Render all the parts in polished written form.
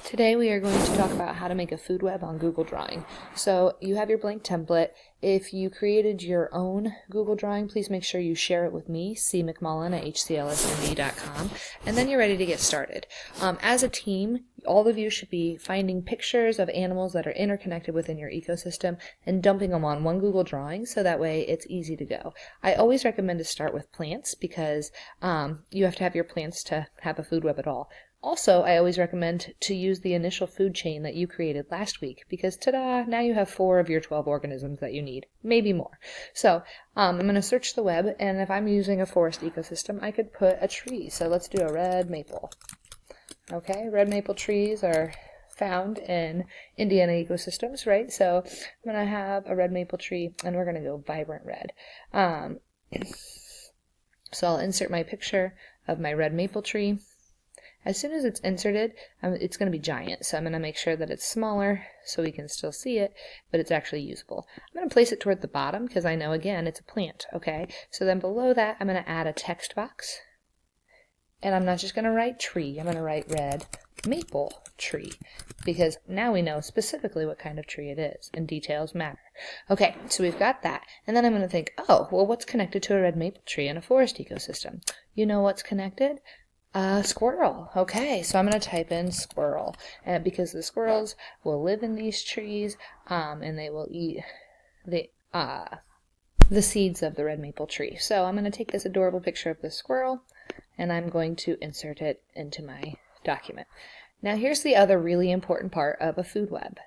Today we are going to talk about how to make a food web on Google Drawing. So you have your blank template. If you created your own Google Drawing, please make sure you share it with me, cmcmullen@hclsnd.com, and then you're ready to get started. As a team, all of you should be finding pictures of animals that are interconnected within your ecosystem and dumping them on one Google Drawing so that way it's easy to go. I always recommend to start with plants because you have to have your plants to have a food web at all. Also, I always recommend to use the initial food chain that you created last week because, ta-da, now you have 4 of your 12 organisms that you need, maybe more. So I'm going to search the web, and if I'm using a forest ecosystem, I could put a tree. So let's do a red maple. Okay, red maple trees are found in Indiana ecosystems, right? So I'm going to have a red maple tree, and we're going to go vibrant red. So I'll insert my picture of my red maple tree. As soon as it's inserted, it's going to be giant, so I'm going to make sure that it's smaller so we can still see it, but it's actually usable. I'm going to place it toward the bottom because I know, again, it's a plant, okay? So then below that, I'm going to add a text box, and I'm not just going to write tree, I'm going to write red maple tree, because now we know specifically what kind of tree it is, and details matter. Okay, so we've got that, and then I'm going to think, oh, well, what's connected to a red maple tree in a forest ecosystem? You know what's connected? Squirrel. Okay, so I'm going to type in squirrel, because the squirrels will live in these trees, and they will eat the seeds of the red maple tree. So I'm going to take this adorable picture of the squirrel, and I'm going to insert it into my document. Now here's the other really important part of a food web.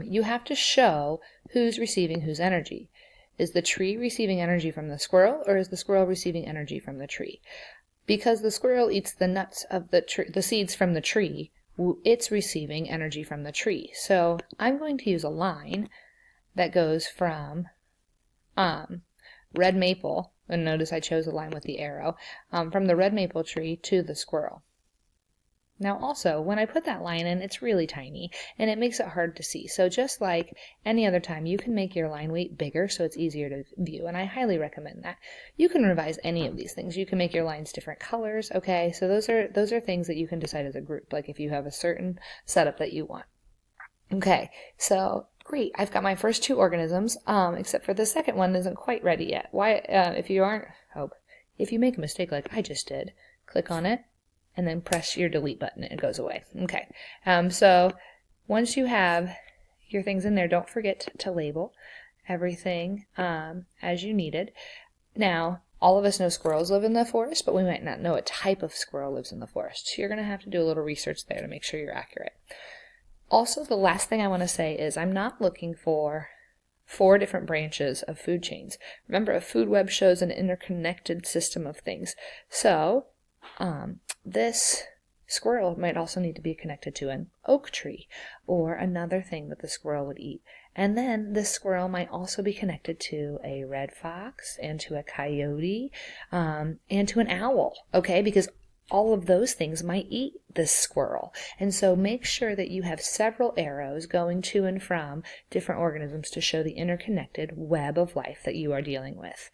You have to show who's receiving whose energy. Is the tree receiving energy from the squirrel, or is the squirrel receiving energy from the tree? Because the squirrel eats the nuts of the seeds from the tree, it's receiving energy from the tree. So I'm going to use a line that goes from red maple, and notice I chose a line with the arrow, from the red maple tree to the squirrel. Now also, when I put that line in, it's really tiny, and it makes it hard to see. So just like any other time, you can make your line weight bigger so it's easier to view, and I highly recommend that. You can revise any of these things. You can make your lines different colors, okay? So those are things that you can decide as a group, like if you have a certain setup that you want. Okay, so great. I've got my first 2 organisms, except for the second one isn't quite ready yet. Why? If you make a mistake like I just did, click on it, and then press your delete button and it goes away. Okay, so once you have your things in there, don't forget to label everything as you needed. Now, all of us know squirrels live in the forest, but we might not know what type of squirrel lives in the forest. So you're going to have to do a little research there to make sure you're accurate. Also, the last thing I want to say is I'm not looking for 4 different branches of food chains. Remember, a food web shows an interconnected system of things. So this squirrel might also need to be connected to an oak tree or another thing that the squirrel would eat. And then this squirrel might also be connected to a red fox and to a coyote and to an owl, okay? Because all of those things might eat this squirrel. And so make sure that you have several arrows going to and from different organisms to show the interconnected web of life that you are dealing with.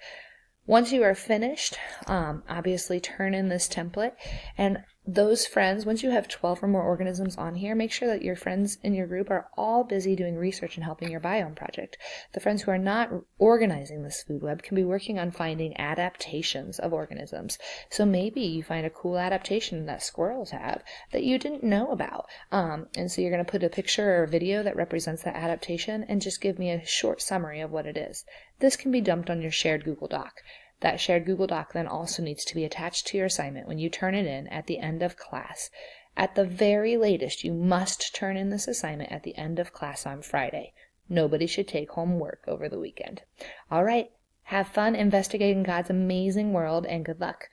Once you are finished, obviously turn in this template, and those friends, once you have 12 or more organisms on here, make sure that your friends in your group are all busy doing research and helping your biome project. The friends who are not organizing this food web can be working on finding adaptations of organisms. So maybe you find a cool adaptation that squirrels have that you didn't know about. And so you're going to put a picture or a video that represents that adaptation and just give me a short summary of what it is. This can be dumped on your shared Google Doc. That shared Google Doc then also needs to be attached to your assignment when you turn it in at the end of class. At the very latest, you must turn in this assignment at the end of class on Friday. Nobody should take home work over the weekend. All right, have fun investigating God's amazing world, and good luck.